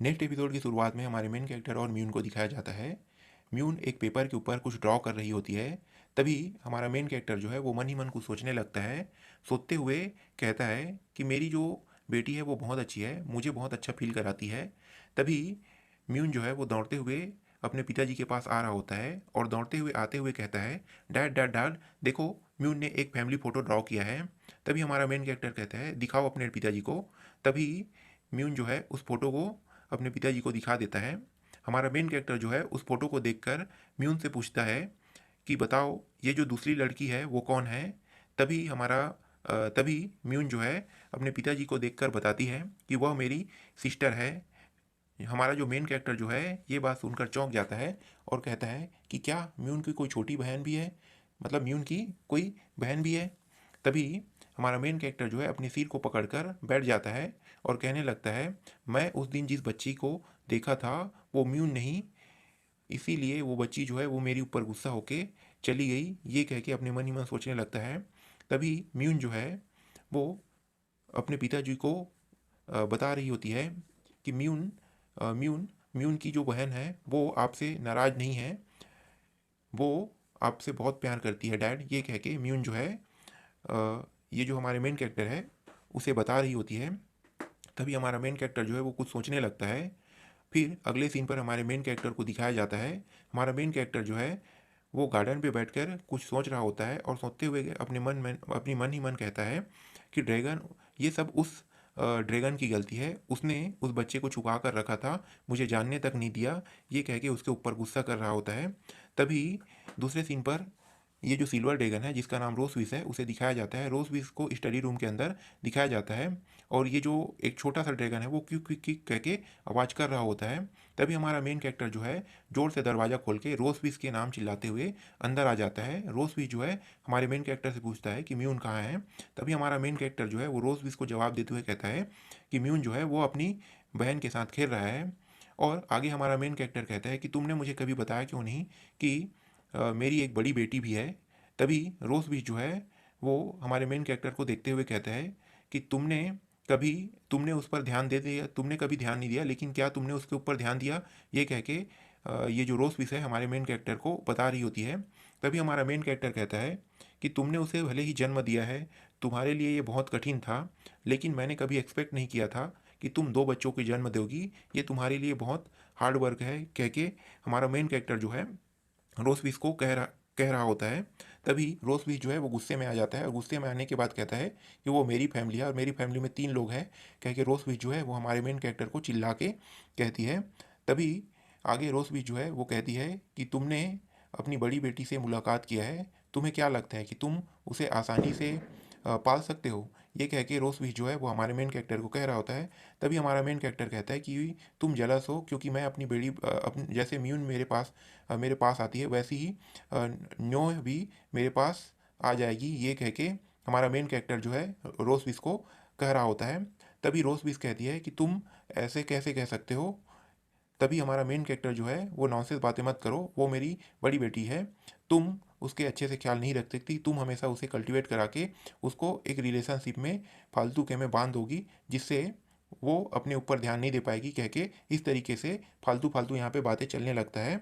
Next episode की शुरुआत में हमारे मेन कैरेक्टर और म्यून को दिखाया जाता है। म्यून एक पेपर के ऊपर कुछ ड्रॉ कर रही होती है। तभी हमारा मेन कैरेक्टर जो है वो मन ही मन कुछ सोचने लगता है। सोचते हुए कहता है कि मेरी जो बेटी है वो बहुत अच्छी है, मुझे बहुत अच्छा फील कराती है। तभी म्यून जो है वो दौड़ते हुए अपने पिताजी के पास आ रहा होता है और दौड़ते हुए आते हुए कहता है, डैड डैड डैड देखो, म्यून ने एक फैमिली फ़ोटो ड्रॉ किया है। तभी हमारा मेन कैरेक्टर कहता है, दिखाओ अपने पिताजी को। तभी म्यून जो है उस फोटो को अपने पिताजी को दिखा देता है। हमारा मेन कैरेक्टर जो है उस फोटो को देखकर म्यून से पूछता है कि बताओ ये जो दूसरी लड़की है वो कौन है। तभी म्यून जो है अपने पिताजी को देखकर बताती है कि वह मेरी सिस्टर है। हमारा जो मेन कैरेक्टर जो है ये बात सुनकर चौंक जाता है और कहता है कि क्या म्यून की कोई छोटी बहन भी है, मतलब म्यून की कोई बहन भी है। तभी हमारा मेन कैरेक्टर जो है अपनी सिर को पकड़कर बैठ जाता है और कहने लगता है, मैं उस दिन जिस बच्ची को देखा था वो म्यून नहीं, इसीलिए वो बच्ची जो है वो मेरे ऊपर गुस्सा होके चली गई। ये कह के अपने मन ही मन सोचने लगता है। तभी म्यून जो है वो अपने पिताजी को बता रही होती है कि म्यून म्यून की जो बहन है वो आपसे नाराज़ नहीं है, वो आपसे बहुत प्यार करती है डैड। ये कह के म्यून जो है ये जो हमारे मेन कैरेक्टर है उसे बता रही होती है। तभी हमारा मेन कैरेक्टर जो है वो कुछ सोचने लगता है। फिर अगले सीन पर हमारे मेन कैरेक्टर को दिखाया जाता है। हमारा मेन कैरेक्टर जो है वो गार्डन पे बैठकर कुछ सोच रहा होता है और सोचते हुए अपनी मन ही मन कहता है कि ड्रैगन, ये सब उस ड्रैगन की गलती है, उसने उस बच्चे को छुपा कर रखा था, मुझे जानने तक नहीं दिया। ये कह के उसके ऊपर गुस्सा कर रहा होता है। तभी दूसरे सीन पर ये जो सिल्वर ड्रैगन है जिसका नाम रोसविस है उसे दिखाया जाता है। रोसविस को स्टडी रूम के अंदर दिखाया जाता है और ये जो एक छोटा सा ड्रैगन है वो क्विक क्विक क्विक कह के आवाज़ कर रहा होता है। तभी हमारा मेन कैरेक्टर जो है जोर से दरवाज़ा खोल के रोसविस के नाम चिल्लाते हुए अंदर आ जाता है। रोसविस जो है हमारे मेन कैरेक्टर से पूछता है कि म्यून कहाँ है। तभी हमारा मेन कैरेक्टर जो है वो रोसविस को जवाब देते हुए कहता है कि म्यून जो है वो अपनी बहन के साथ खेल रहा है। और आगे हमारा मेन कैरेक्टर कहता है कि तुमने मुझे कभी बताया क्यों नहीं कि मेरी एक बड़ी बेटी भी है। तभी रोज़ भी जो है वो हमारे मेन कैरेक्टर को देखते हुए कहता है कि कभी तुमने उस पर ध्यान दे दिया, तुमने कभी ध्यान नहीं दिया, लेकिन क्या तुमने उसके ऊपर ध्यान दिया। ये कह के ये जो रोज़ विस है हमारे मेन कैरेक्टर को बता रही होती है। तभी हमारा मेन कैरेक्टर कहता है कि तुमने उसे भले ही जन्म दिया है, तुम्हारे लिए ये बहुत कठिन था, लेकिन मैंने कभी एक्सपेक्ट नहीं किया था कि तुम दो बच्चों को जन्म दोगी, ये तुम्हारे लिए बहुत हार्ड वर्क है। कह के हमारा मेन कैरेक्टर जो है रोसविस को कह रहा होता है। तभी रोसविस जो है वो गुस्से में आ जाता है और गुस्से में आने के बाद कहता है कि वो मेरी फैमिली है और मेरी फैमिली में 3 लोग हैं। कह के रोसविस जो है वो हमारे मेन कैरेक्टर को चिल्ला के कहती है। तभी आगे रोसविस जो है वो कहती है कि तुमने अपनी बड़ी बेटी से मुलाकात किया है, तुम्हें क्या लगता है कि तुम उसे आसानी से पाल सकते हो। ये कह के रोसविस जो है वो हमारे मेन कैरेक्टर को कह रहा होता है। तभी हमारा मेन कैरेक्टर कहता है कि तुम जलस हो क्योंकि मैं अपनी जैसे म्यून मेरे पास आती है वैसे ही न्यो भी मेरे पास आ जाएगी। ये कह के हमारा मेन कैरेक्टर जो है रोसविस को कह रहा होता है। तभी रोसविस कहती है कि तुम ऐसे कैसे कह सकते हो। तभी हमारा मेन कैरेक्टर जो है वो नॉनसेंस बातें मत करो, वो मेरी बड़ी बेटी है, तुम उसके अच्छे से ख्याल नहीं रख सकती, तुम हमेशा उसे कल्टीवेट करा के उसको एक रिलेशनशिप में फालतू के में बांध दोगी, जिससे वो अपने ऊपर ध्यान नहीं दे पाएगी। कह के इस तरीके से फालतू फालतू यहाँ पे बातें चलने लगता है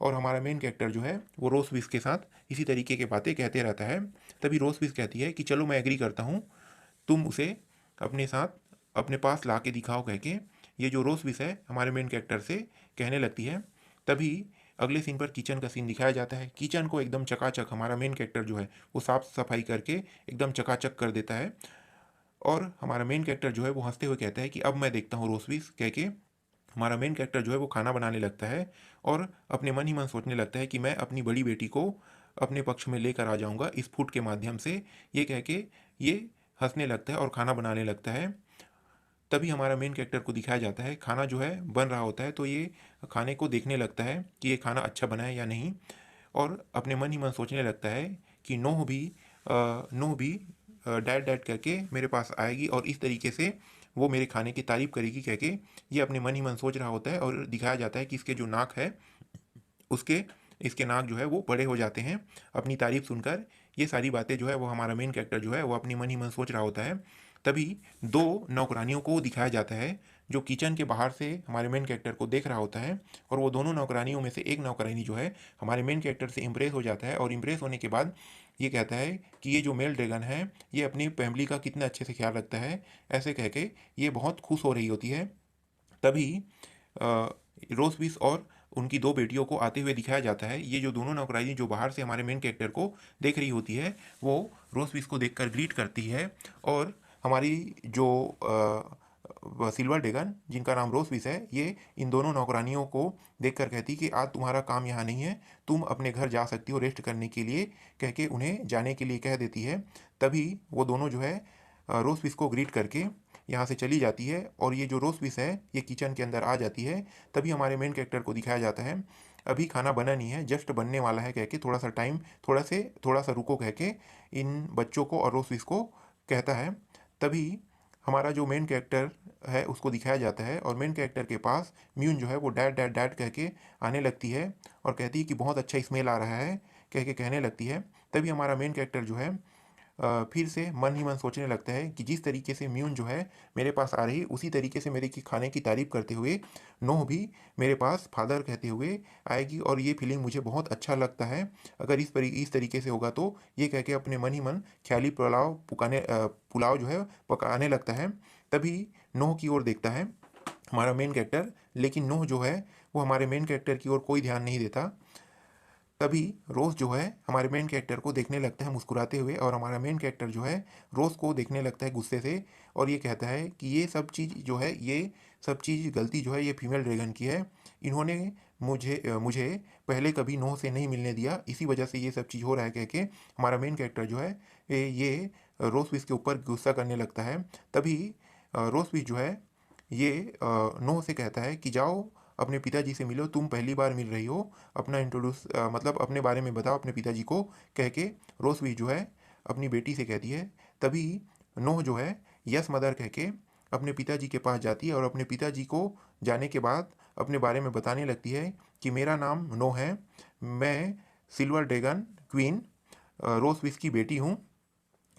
और हमारा मेन कैरेक्टर जो है वो रोसविस के साथ इसी तरीके की बातें कहते रहता है। तभी रोसविस कहती है कि चलो मैं एग्री करता हूँ, तुम उसे अपने साथ अपने पास ला के दिखाओ। कह के ये जो रोसविस है हमारे मेन कैरेक्टर से कहने लगती है। तभी अगले सीन पर किचन का सीन दिखाया जाता है। किचन को एकदम चकाचक हमारा मेन कैरेक्टर जो है वो साफ सफाई करके एकदम चकाचक कर देता है और हमारा मेन कैरेक्टर जो है वो हंसते हुए कहता है कि अब मैं देखता हूँ रोसविस। कह के हमारा मेन कैरेक्टर जो है वो खाना बनाने लगता है और अपने मन ही मन सोचने लगता है कि मैं अपनी बड़ी बेटी को अपने पक्ष में लेकर आ जाऊंगा इस फूड के माध्यम से। ये कह के ये हंसने लगता है और खाना बनाने लगता है। तभी हमारा मेन कैरेक्टर को दिखाया जाता है खाना जो है बन रहा होता है, तो ये खाने को देखने लगता है कि ये खाना अच्छा बना है या नहीं और अपने मन ही मन सोचने लगता है कि नोह भी डैड डैड करके मेरे पास आएगी और इस तरीके से वो मेरे खाने की तारीफ़ करेगी। कह के ये अपने मन ही मन सोच रहा होता है और दिखाया जाता है कि इसके जो नाक है उसके इसके नाक जो है वो बड़े हो जाते हैं अपनी तारीफ़ सुनकर। ये सारी बातें जो है वो हमारा मेन कैरेक्टर जो है वो अपनी मन ही मन सोच रहा होता है। तभी 2 नौकरानियों को दिखाया जाता है जो किचन के बाहर से हमारे मेन कैरेक्टर को देख रहा होता है, और वो दोनों नौकरानियों में से एक नौकरानी जो है हमारे मेन कैरेक्टर से इम्प्रेस हो जाता है, और इम्प्रेस होने के बाद ये कहता है कि ये जो मेल ड्रैगन है ये अपनी फैमिली का कितना अच्छे से ख्याल रखता है। ऐसे कह के ये बहुत खुश हो रही होती है। तभी रोसविस और उनकी दो बेटियों को आते हुए दिखाया जाता है। ये जो दोनों नौकरानी जो बाहर से हमारे मेन कैरेक्टर को देख रही होती है वो रोसविस को देखकर ग्रीट करती है, और हमारी जो सिल्वर ड्रैगन जिनका नाम रोसविस है ये इन दोनों नौकरानियों को देखकर कहती कि आज तुम्हारा काम यहाँ नहीं है, तुम अपने घर जा सकती हो रेस्ट करने के लिए, कह के उन्हें जाने के लिए कह देती है। तभी वो दोनों जो है रोसविस को ग्रीट करके यहाँ से चली जाती है, और ये जो रोसविस है ये किचन के अंदर आ जाती है। तभी हमारे मेन कैरेक्टर को दिखाया जाता है अभी खाना बना नहीं है, जस्ट बनने वाला है, कह के थोड़ा सा टाइम थोड़ा सा रुको, कह के इन बच्चों को और रोसविस को कहता है। तभी हमारा जो मेन कैरेक्टर है उसको दिखाया जाता है, और मेन कैरेक्टर के पास म्यून जो है वो डैड डैड डैड कह के आने लगती है, और कहती है कि बहुत अच्छा स्मेल आ रहा है, कह के कहने लगती है। तभी हमारा मेन कैरेक्टर जो है फिर से मन ही मन सोचने लगता है कि जिस तरीके से म्यून जो है मेरे पास आ रही उसी तरीके से मेरे की खाने की तारीफ़ करते हुए नोह भी मेरे पास फादर कहते हुए आएगी, और ये फीलिंग मुझे बहुत अच्छा लगता है। अगर इस तरीके से होगा तो ये कह के अपने मन ही मन ख्याली पुलाव जो है पकाने लगता है। तभी नोह की ओर देखता है हमारा मेन कैरेक्टर, लेकिन नोह जो है वो हमारे मेन कैरेक्टर की ओर कोई ध्यान नहीं देता। तभी रोज़ जो है हमारे मेन कैरेक्टर को देखने लगता है मुस्कुराते हुए, और हमारा मेन कैरेक्टर जो है रोज़ को देखने लगता है गुस्से से, और ये कहता है कि ये सब चीज़ जो है ये सब चीज़ गलती जो है ये फीमेल ड्रैगन की है। इन्होंने मुझे पहले कभी नोह से नहीं मिलने दिया, इसी वजह से ये सब चीज़ हो रहा है, कह के हमारा मेन कैरेक्टर जो है ये रोसविस के ऊपर गुस्सा करने लगता है। तभी रोसविस जो है ये नोह से कहता है कि जाओ अपने पिताजी से मिलो, तुम पहली बार मिल रही हो, अपना मतलब अपने बारे में बताओ अपने पिताजी को, कह के रोसवी जो है अपनी बेटी से कहती है। तभी नोह जो है यस मदर कह के अपने पिताजी के पास जाती है, और अपने पिताजी को जाने के बाद अपने बारे में बताने लगती है कि मेरा नाम नोह है, मैं सिल्वर ड्रैगन क्वीन रोसविस की बेटी हूँ,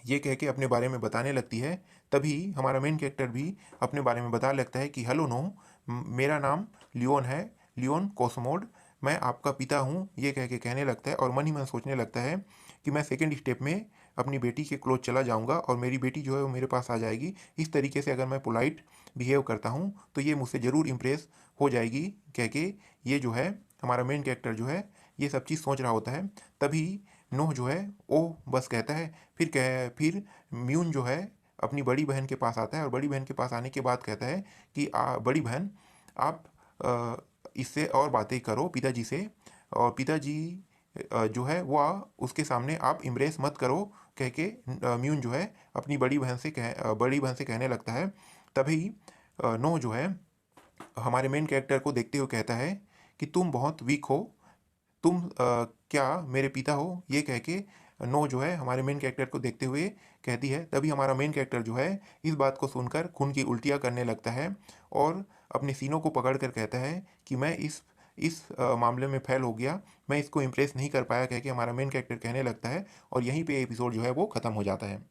ये कह के अपने बारे में बताने लगती है। तभी हमारा मेन कैरेक्टर भी अपने बारे में बताने लगता है कि हेलो नो, मेरा नाम लियोन है, लियोन कोसमोड, मैं आपका पिता हूँ, ये कह के कहने लगता है, और मन ही मन सोचने लगता है कि मैं सेकंड स्टेप में अपनी बेटी के क्लोज चला जाऊंगा, और मेरी बेटी जो है वो मेरे पास आ जाएगी। इस तरीके से अगर मैं पोलाइट बिहेव करता हूँ तो ये मुझसे ज़रूर इम्प्रेस हो जाएगी, कह के ये जो है हमारा मेन कैरेक्टर जो है ये सब चीज़ सोच रहा होता है। तभी नोह जो है ओ बस कहता है। फिर म्यून जो है अपनी बड़ी बहन के पास आता है, और बड़ी बहन के पास आने के बाद कहता है कि बड़ी बहन आप इससे और बातें करो पिताजी से, और पिताजी जो है वो उसके सामने आप इम्प्रेस मत करो, कह के म्यून जो है अपनी बड़ी बहन से कहने लगता है। तभी नोह जो है हमारे मेन कैरेक्टर को देखते हुए कहता है कि तुम बहुत वीक हो, तुम क्या मेरे पिता हो, ये कह के नो जो है हमारे मेन कैरेक्टर को देखते हुए कहती है। तभी हमारा मेन कैरेक्टर जो है इस बात को सुनकर खून की उल्टियाँ करने लगता है, और अपने सीनों को पकड़ कर कहता है कि मैं इस मामले में फेल हो गया, मैं इसको इम्प्रेस नहीं कर पाया, कह के हमारा मेन कैरेक्टर कहने लगता है, और यहीं पे एपिसोड जो है वो ख़त्म हो जाता है।